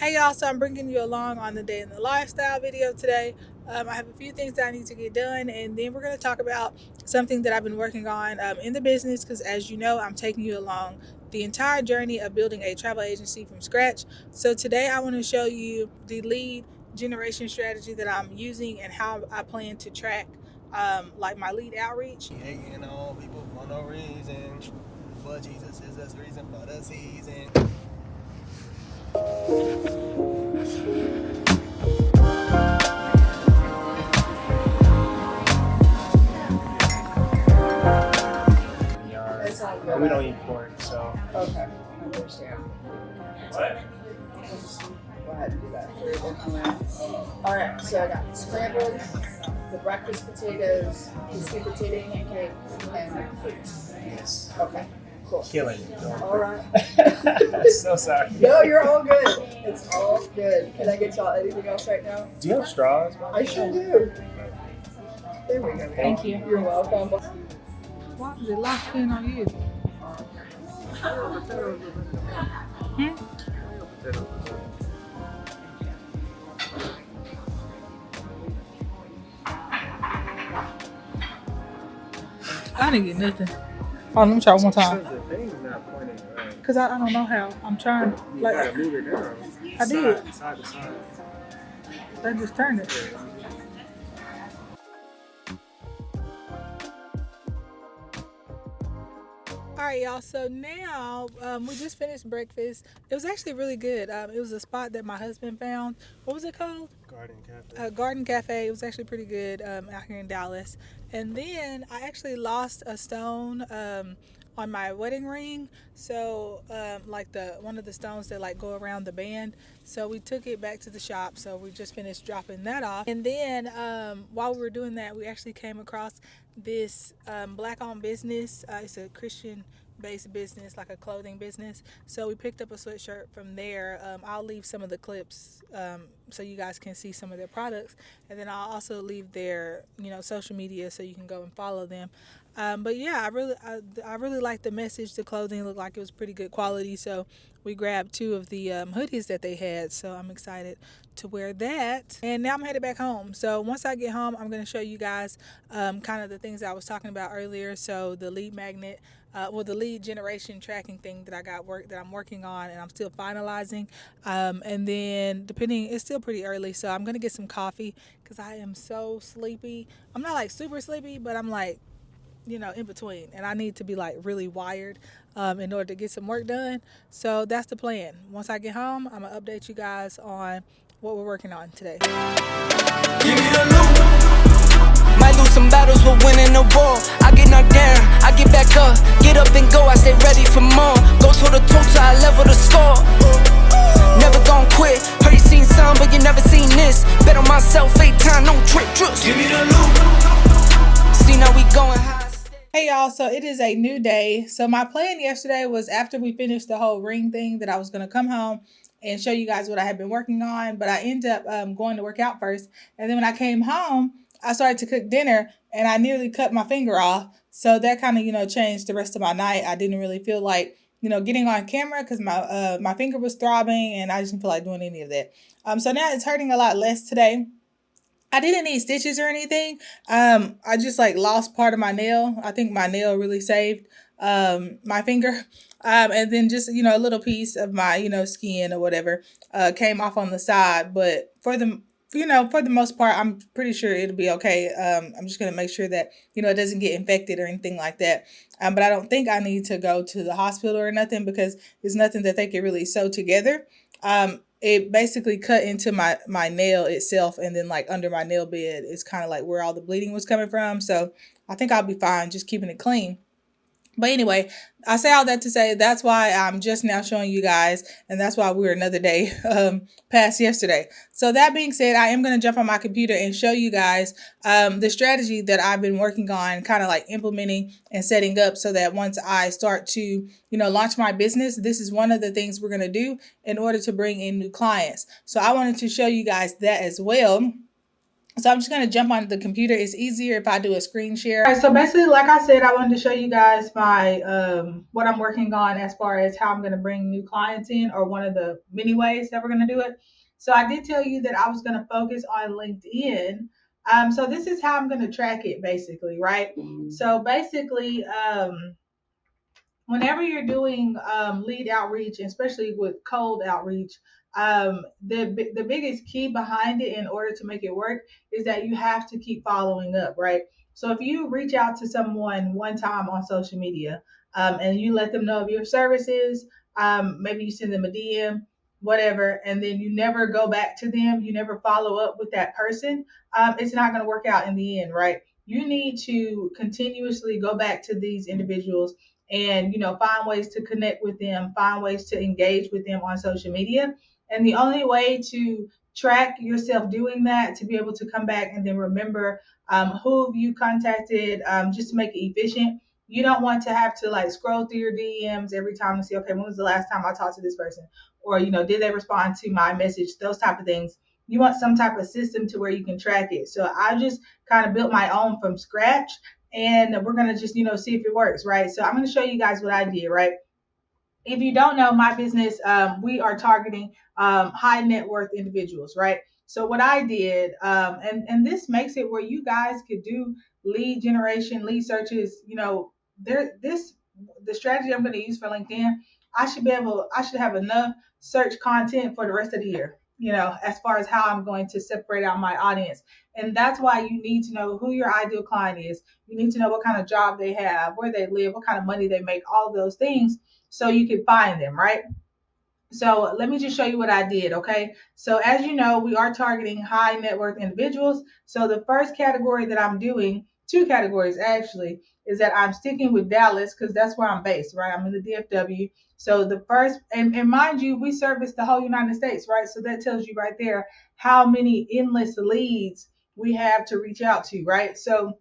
Hey y'all, so I'm bringing you along on the day in the lifestyle video today. I have a few things that I need to get done, and then we're going to talk about something that I've been working on in the business, because as you know, I'm taking you along the entire journey of building a travel agency from scratch. So today I want to show you the lead generation strategy that I'm using and how I plan to track like my lead outreach. Hating on people for no reason, but Jesus is the reason for the season. It's all good. We don't eat pork, so. Okay, I understand. What? Go ahead and do that for you. All right, so I got scrambled, the breakfast potatoes, the sweet potato pancake, and fruit. Yes. Okay, cool. Killing it. All right. So sorry. No, you're all good. It's all good. Can I get y'all anything else right now? Do you have straws? I sure do. There we go. Thank you. You're welcome. Why is it locked in on you? I didn't get nothing. Oh, let me try one time. The thing's not pointing right. Cause I don't know how. I'm trying. You Like gotta move it down. I did. Side to side. I just turned it. All right, y'all. So now we just finished breakfast. It was actually really good. It was a spot that my husband found. What was it called? Garden Cafe. Garden Cafe. It was actually pretty good out here in Dallas. And then I actually lost a stone on my wedding ring. So like one of the stones that like go around the band. So we took it back to the shop. So we just finished dropping that off. And then while we were doing that, we actually came across this black-owned business. It's a Christian-based business, like a clothing business. So we picked up a sweatshirt from there. I'll leave some of the clips so you guys can see some of their products, and then I'll also leave their social media so you can go and follow them. But yeah, I really liked the message. The clothing looked like it was pretty good quality, so we grabbed two of the hoodies that they had. So I'm excited to wear that. And now I'm headed back home. So once I get home, I'm going to show you guys kind of the things I was talking about earlier. So the lead magnet, the lead generation tracking thing that I'm working on, and I'm still finalizing. And then it's still pretty early, so I'm going to get some coffee because I am so sleepy. I'm not like super sleepy, but I'm like, in between, and I need to be like really wired in order to get some work done. So that's the plan. Once I get home, I'm gonna update you guys on what we're working on today. Give me the loot. Might lose some battles, but winning the war. I get knocked down, I get back up, get up and go. I stay ready for more. Go toe to toe till I level the score. Never gon' quit. Heard you seen some, but you never seen this. Bet on myself 8 times, no trick. Give me the loot. See now we going high. Hey y'all, so it is a new day. So my plan yesterday was, after we finished the whole ring thing, that I was going to come home and show you guys what I had been working on, but I ended up going to work out first. And then when I came home, I started to cook dinner and I nearly cut my finger off. So that kind of, changed the rest of my night. I didn't really feel like, getting on camera because my finger was throbbing and I just didn't feel like doing any of that. So now it's hurting a lot less today. I didn't need stitches or anything. I just like lost part of my nail. I think my nail really saved my finger. And then just, a little piece of my, skin or whatever came off on the side. But for the most part, I'm pretty sure it'll be okay. I'm just going to make sure that, it doesn't get infected or anything like that. But I don't think I need to go to the hospital or nothing because there's nothing that they can really sew together. It basically cut into my nail itself, and then like under my nail bed is kind of like where all the bleeding was coming from. So I think I'll be fine just keeping it clean. But anyway, I say all that to say that's why I'm just now showing you guys, and that's why we're another day past yesterday. So that being said, I am going to jump on my computer and show you guys the strategy that I've been working on, kind of like implementing and setting up so that once I start to, launch my business, this is one of the things we're going to do in order to bring in new clients. So I wanted to show you guys that as well. So I'm just going to jump onto the computer. It's easier if I do a screen share. All right, so basically, like I said, I wanted to show you guys my what I'm working on as far as how I'm going to bring new clients in, or one of the many ways that we're going to do it. So I did tell you that I was going to focus on LinkedIn. So this is how I'm going to track it basically, right? So basically, whenever you're doing lead outreach, especially with cold outreach, the biggest key behind it in order to make it work is that you have to keep following up, right? So if you reach out to someone one time on social media, and you let them know of your services, maybe you send them a DM, whatever, and then you never go back to them, you never follow up with that person, it's not going to work out in the end, right? You need to continuously go back to these individuals and find ways to connect with them, find ways to engage with them on social media. And the only way to track yourself doing that, to be able to come back and then remember who you contacted, just to make it efficient. You don't want to have to like scroll through your DMs every time to see, okay, when was the last time I talked to this person, or did they respond to my message, those type of things. You want some type of system to where you can track it. So I just kind of built my own from scratch, and we're going to just see if it works, right? So I'm going to show you guys what I did, right? If you don't know my business, we are targeting high net worth individuals, right? So what I did, and this makes it where you guys could do lead generation, lead searches. The strategy I'm going to use for LinkedIn, I should have enough search content for the rest of the year. As far as how I'm going to separate out my audience. And that's why you need to know who your ideal client is. You need to know what kind of job they have, where they live, what kind of money they make, all of those things, so you can find them, right? So let me just show you what I did, okay? So as you know, we are targeting high net worth individuals. So the first category that I'm doing, two categories actually, is that I'm sticking with Dallas because that's where I'm based, right? I'm in the DFW. So the first, and mind you, we service the whole United States, right? So that tells you right there how many endless leads we have to reach out to, right? So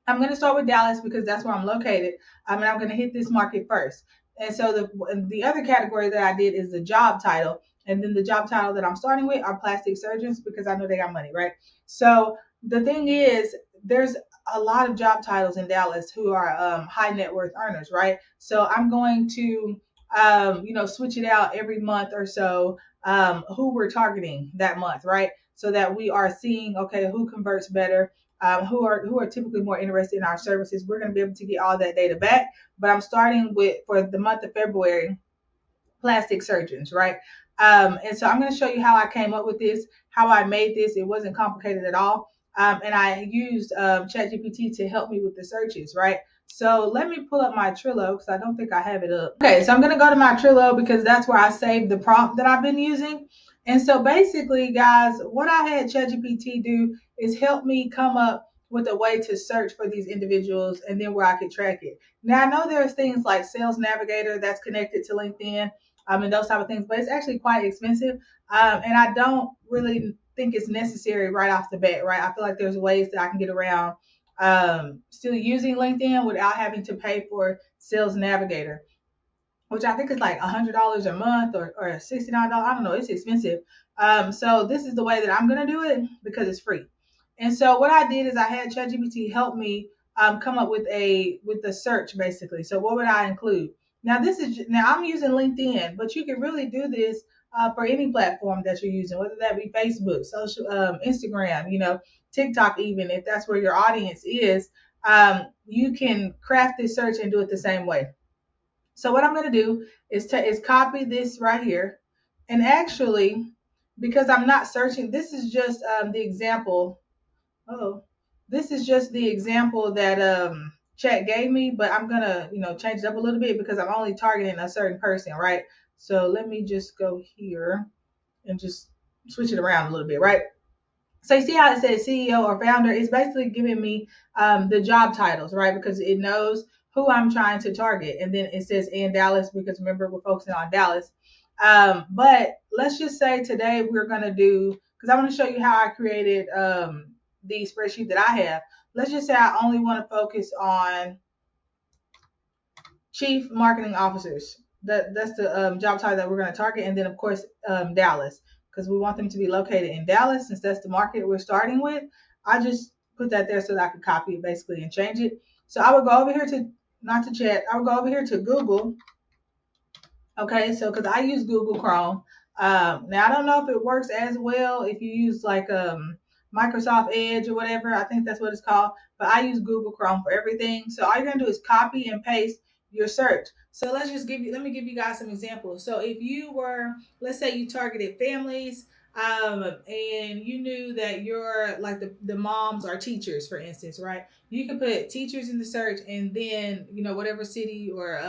I'm going to start with Dallas because that's where I'm located. And I'm going to hit this market first. And so the other category that I did is the job title. And then the job title that I'm starting with are plastic surgeons because I know they got money, right? So the thing is, there's a lot of job titles in Dallas who are high net worth earners, right? So I'm going to, switch it out every month or so, who we're targeting that month, right? So that we are seeing, okay, who converts better, who are typically more interested in our services. We're going to be able to get all that data back. But I'm starting with, for the month of February, plastic surgeons, right? And so I'm going to show you how I came up with this, how I made this. It wasn't complicated at all. And I used ChatGPT to help me with the searches, right? So let me pull up my Trello because I don't think I have it up. Okay, so I'm going to go to my Trello because that's where I saved the prompt that I've been using. And so basically, guys, what I had ChatGPT do is help me come up with a way to search for these individuals and then where I could track it. Now, I know there's things like Sales Navigator that's connected to LinkedIn, and those type of things, but it's actually quite expensive. And I don't really think it's necessary right off the bat, right? I feel like there's ways that I can get around still using LinkedIn without having to pay for Sales Navigator, which I think is like $100 a month or $69. I don't know. It's expensive. So this is the way that I'm going to do it because it's free. And so what I did is I had ChatGPT help me come up with the search basically. So what would I include? Now I'm using LinkedIn, but you can really do this for any platform that you're using, whether that be Facebook, social, Instagram, TikTok, even if that's where your audience is. You can craft this search and do it the same way. So what I'm going to do is copy this right here, and actually, because I'm not searching, this is just the example. Oh, this is just the example that chat gave me, but I'm gonna change it up a little bit because I'm only targeting a certain person, right? So let me just go here and just switch it around a little bit, right? So you see how it says CEO or founder? It's basically giving me the job titles, right? Because it knows who I'm trying to target. And then it says in Dallas because remember, we're focusing on Dallas. But let's just say today we're going to do, because I want to show you how I created the spreadsheet that I have. Let's just say I only want to focus on chief marketing officers. That's the job title that we're going to target. And then, of course, Dallas. because we want them to be located in Dallas since that's the market we're starting with. I just put that there so that I could copy it basically and change it. So I would go over here to, not to chat, I would go over here to Google. Okay, so because I use Google Chrome. Now I don't know if it works as well if you use like Microsoft Edge or whatever. I think that's what it's called. But I use Google Chrome for everything. So all you're gonna do is copy and paste your search. So let me give you guys some examples. So if you were, let's say you targeted families, and you knew that you're like the moms are teachers, for instance, right? You can put teachers in the search and then, whatever city or,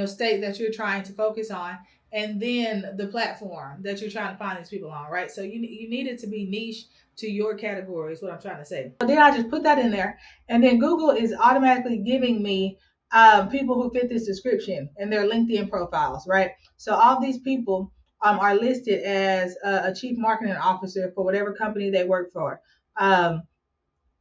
state that you're trying to focus on, and then the platform that you're trying to find these people on, right? So you need it to be niche to your category is what I'm trying to say. So then I just put that in there, and then Google is automatically giving me people who fit this description and their LinkedIn profiles, right? So all these people are listed as a chief marketing officer for whatever company they work for. And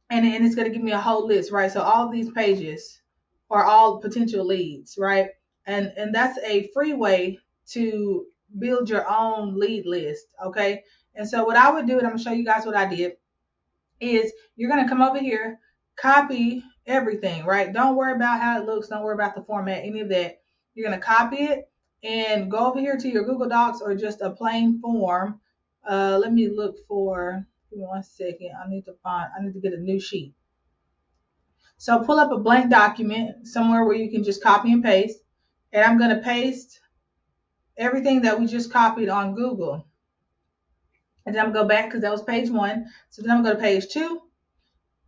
it's going to give me a whole list, right? So all of these pages are all potential leads, right? And that's a free way to build your own lead list, okay? And so what I would do, and I'm going to show you guys what I did, is you're going to come over here, copy everything, right? Don't worry about how it looks. Don't worry about the format, any of that. You're going to copy it and go over here to your Google Docs or just a plain form. Let me look for, give me 1 second. I need to get a new sheet. So pull up a blank document somewhere where you can just copy and paste. And I'm going to paste everything that we just copied on Google. And then I'm going to go back because that was page 1. So then I'm going to go to page 2.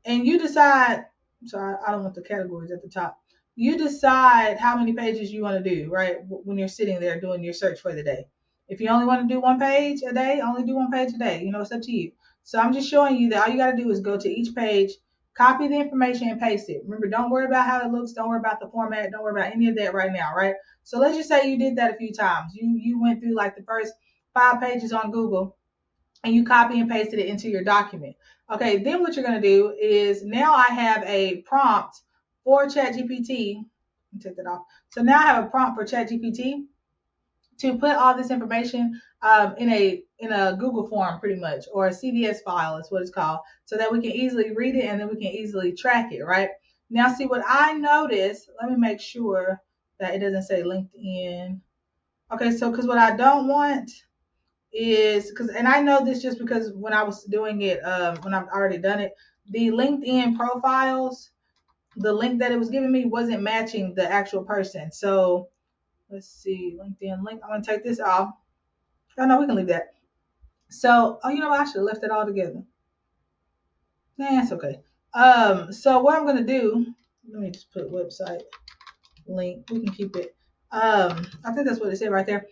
And you decide, sorry, I don't want the categories at the top. You decide how many pages you want to do, right? When you're sitting there doing your search for the day. If you only want to do 1 page a day, only do 1 page a day. It's up to you. So I'm just showing you that all you got to do is go to each page, copy the information and paste it. Remember, don't worry about how it looks. Don't worry about the format. Don't worry about any of that right now, right? So let's just say you did that a few times. You went through like the first 5 pages on Google and you copy and pasted it into your document. Okay, then what you're going to do is now I have a prompt for ChatGPT. Let me take that off. So now I have a prompt for ChatGPT to put all this information in a Google form, pretty much, or a CVS file is what it's called, so that we can easily read it and then we can easily track it, right? Now, see what I noticed. Let me make sure that it doesn't say LinkedIn. Okay, so because what I don't want is and I know this just because when I was doing it, when I've already done it, the LinkedIn profiles, the link that it was giving me wasn't matching the actual person. So let's see, LinkedIn link. I'm gonna take this off. Oh no, we can leave that. So, you know what? I should have left it all together. Nah, it's okay. So what I'm gonna do, let me just put website link. We can keep it. I think that's what it said right there.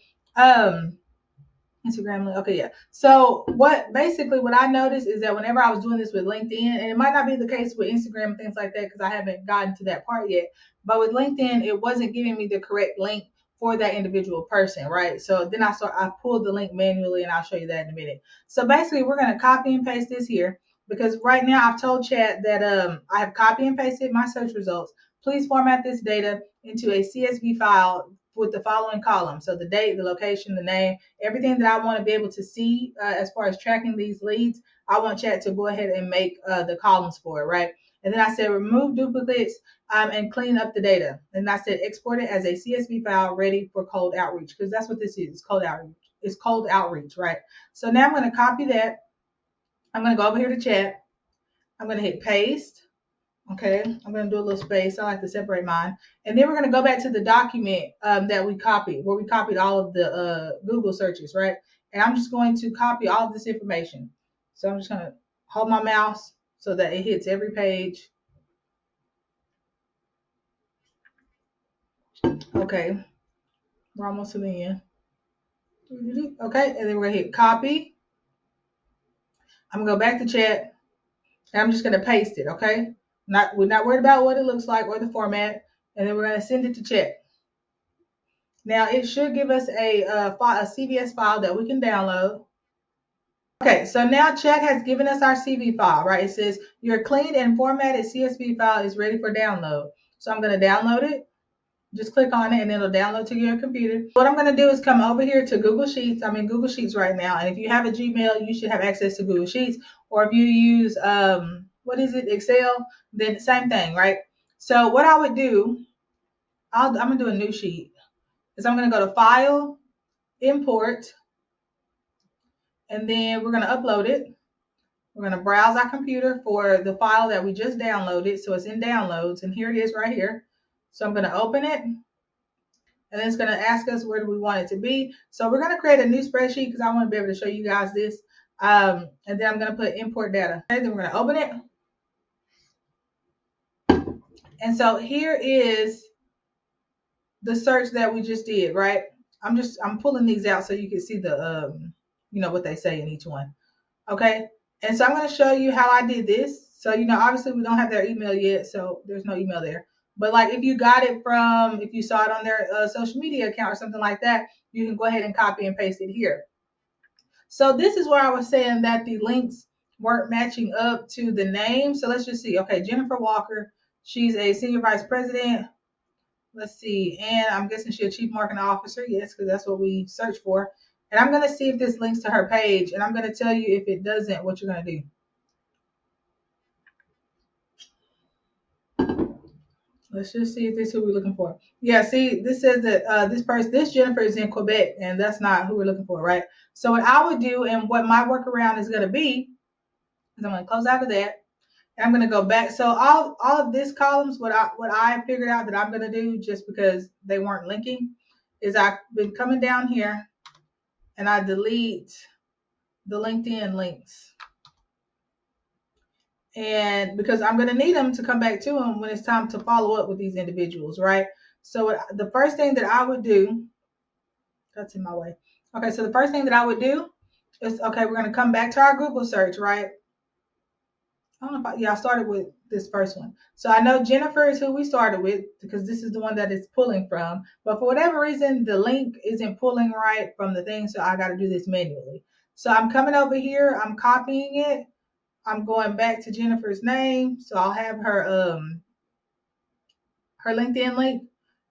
Instagram link. Okay, yeah. So what I noticed is that whenever I was doing this with LinkedIn, and it might not be the case with Instagram and things like that because I haven't gotten to that part yet, but with LinkedIn, it wasn't giving me the correct link for that individual person, right? So then I pulled the link manually, and I'll show you that in a minute. So basically, we're gonna copy and paste this here because right now I've told Chat that I have copy and pasted my search results. Please format this data into a CSV file with the following columns. So the date, the location, the name, everything that I want to be able to see as far as tracking these leads, I want Chat to go ahead and make the columns for it, right? And then I said remove duplicates and clean up the data. And I said export it as a CSV file ready for cold outreach, because that's what this is. It's cold outreach. It's cold outreach, right? So now I'm going to copy that. I'm going to go over here to Chat. I'm going to hit paste. Okay, I'm going to do a little space. I like to separate mine. And then we're going to go back to the document that we copied, where we copied all of the Google searches, right? And I'm just going to copy all of this information. So I'm just going to hold my mouse so that it hits every page. Okay, we're almost to the end. Okay, and then we're going to hit copy. I'm going to go back to Chat, and I'm just going to paste it, okay? We're not worried about what it looks like or the format, and then we're going to send it to Chat. Now it should give us a CVS file that we can download. Okay, so now Chat has given us our CV file, right? It says your cleaned and formatted CSV file is ready for download. So I'm going to download it. Just click on it and it'll download to your computer. What I'm going to do is come over here to Google Sheets. I'm in Google Sheets right now. And if you have a Gmail, you should have access to Google Sheets. Or if you use, what is it, Excel, then same thing, right? So what I would do, I'm going to do a new sheet. Is I'm going to go to File, Import, and then we're going to upload it. We're going to browse our computer for the file that we just downloaded. So it's in downloads, and here it is right here. So I'm going to open it. And then it's going to ask us where do we want it to be. So we're going to create a new spreadsheet because I want to be able to show you guys this. And then I'm going to put import data. Okay, then we're going to open it. And so here is the search that we just did, right? I'm pulling these out so you can see the, what they say in each one. Okay. And so I'm going to show you how I did this. So, obviously we don't have their email yet, so there's no email there. But like if you got it from, if you saw it on their social media account or something like that, you can go ahead and copy and paste it here. So this is where I was saying that the links weren't matching up to the name. So let's just see. Okay, Jennifer Walker, she's a senior vice president. Let's see. And I'm guessing she's a chief marketing officer. Yes, because that's what we search for. And I'm going to see if this links to her page. And I'm going to tell you if it doesn't, what you're going to do. Let's just see if this is who we're looking for. Yeah, see, this says that this Jennifer is in Quebec, and that's not who we're looking for, right? So what I would do and what my workaround is going to be is I'm going to close out of that. And I'm going to go back. So all of this columns, what I figured out that I'm going to do just because they weren't linking is I've been coming down here and I delete the LinkedIn links. And because I'm going to need them to come back to them when it's time to follow up with these individuals, right? So the first thing that I would do, that's in my way. Okay, so the first thing that I would do is, okay, we're going to come back to our Google search, right? I don't know if I started with this first one. So I know Jennifer is who we started with because this is the one that it's pulling from. But for whatever reason, the link isn't pulling right from the thing, so I got to do this manually. So I'm coming over here, I'm copying it. I'm going back to Jennifer's name, so I'll have her LinkedIn link,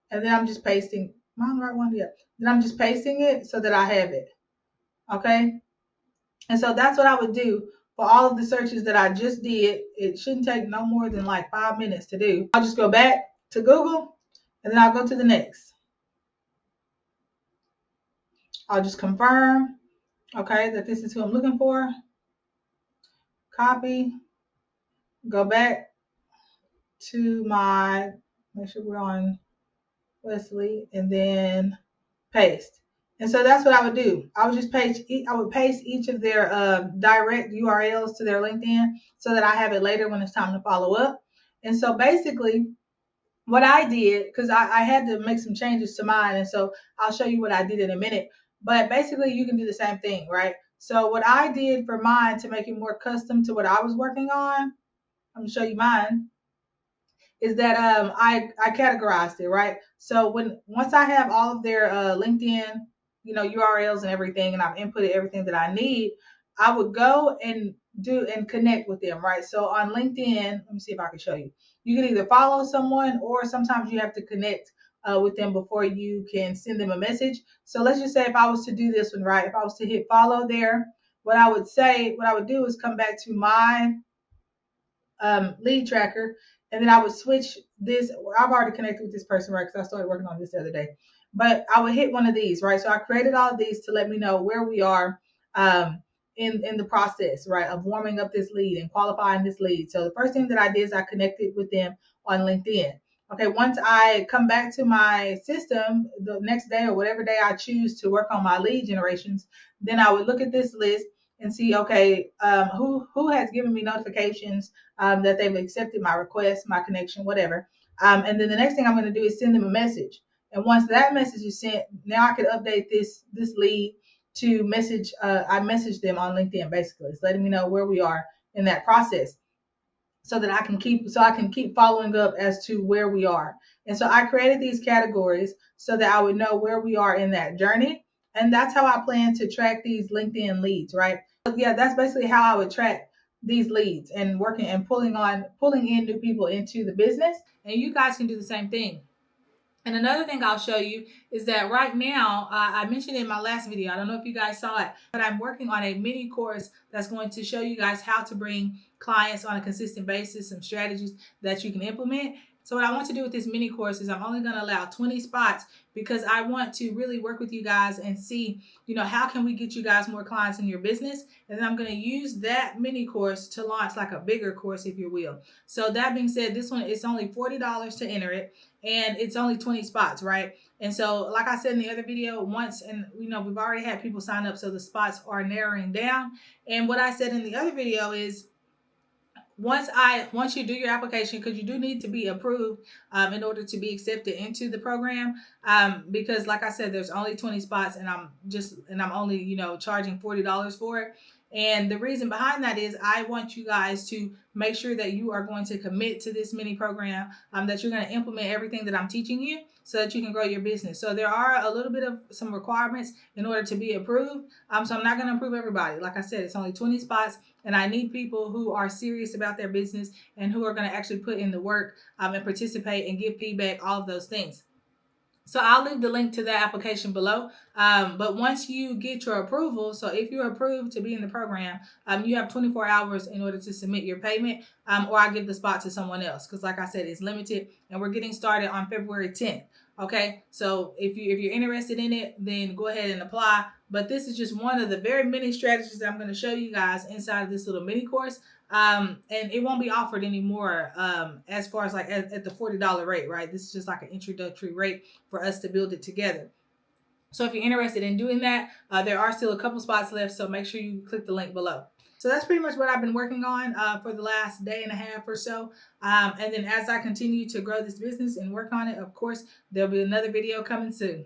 and then I'm just pasting. Am I on the right one? Yeah. Then I'm just pasting it so that I have it. Okay. And so that's what I would do for all of the searches that I just did. It shouldn't take no more than like 5 minutes to do. I'll just go back to Google, and then I'll go to the next. I'll just confirm, okay, that this is who I'm looking for. Copy. Go back to make sure we're on Wesley, and then paste. And so that's what I would do. I would just paste each of their direct URLs to their LinkedIn so that I have it later when it's time to follow up. And so basically what I did, because I had to make some changes to mine, and so I'll show you what I did in a minute. But basically you can do the same thing, right? So what I did for mine to make it more custom to what I was working on, I'm gonna show you mine, is that I categorized it, right? So once I have all of their LinkedIn, URLs and everything, and I've inputted everything that I need, I would go and connect with them, right? So on LinkedIn, let me see if I can show you. You can either follow someone, or sometimes you have to connect with them before you can send them a message. So let's just say if I was to do this one, right? If I was to hit follow there, what I would do is come back to my lead tracker, and then I would switch this. I've already connected with this person, right? Because I started working on this the other day. But I would hit one of these, right? So I created all of these to let me know where we are in the process, right, of warming up this lead and qualifying this lead. So the first thing that I did is I connected with them on LinkedIn. Okay, once I come back to my system the next day or whatever day I choose to work on my lead generations, then I would look at this list and see, okay, who has given me notifications that they've accepted my request, my connection, whatever. And then the next thing I'm going to do is send them a message. And once that message is sent, now I can update this lead to message. I message them on LinkedIn. Basically, it's letting me know where we are in that process, so that I can keep following up as to where we are. And so I created these categories so that I would know where we are in that journey. And that's how I plan to track these LinkedIn leads, right? Yeah, that's basically how I would track these leads and working and pulling in new people into the business. And you guys can do the same thing. And another thing I'll show you is that right now, I mentioned in my last video, I don't know if you guys saw it, but I'm working on a mini course that's going to show you guys how to bring clients on a consistent basis, some strategies that you can implement. So what I want to do with this mini course is I'm only going to allow 20 spots because I want to really work with you guys and see, how can we get you guys more clients in your business? And then I'm going to use that mini course to launch like a bigger course, if you will. So that being said, this one, it's only $40 to enter it, and it's only 20 spots, right? And so, like I said in the other video, we've already had people sign up, so the spots are narrowing down. And what I said in the other video is, once you do your application, because you do need to be approved in order to be accepted into the program, because like I said, there's only 20 spots, and I'm only charging $40 for it. And the reason behind that is I want you guys to make sure that you are going to commit to this mini program, that you're going to implement everything that I'm teaching you so that you can grow your business. So there are a little bit of some requirements in order to be approved. So I'm not going to approve everybody. Like I said, it's only 20 spots, and I need people who are serious about their business and who are going to actually put in the work and participate and give feedback, all of those things. So I'll leave the link to that application below. But once you get your approval, so if you're approved to be in the program, you have 24 hours in order to submit your payment, or I give the spot to someone else. Because like I said, it's limited, and we're getting started on February 10th. Okay, so if you're interested in it, then go ahead and apply. But this is just one of the very many strategies that I'm going to show you guys inside of this little mini course. And it won't be offered anymore as far as like at the $40 rate, right? This is just like an introductory rate for us to build it together. So if you're interested in doing that, there are still a couple spots left, so make sure you click the link below. So that's pretty much what I've been working on for the last day and a half or so. And then as I continue to grow this business and work on it, of course, there'll be another video coming soon.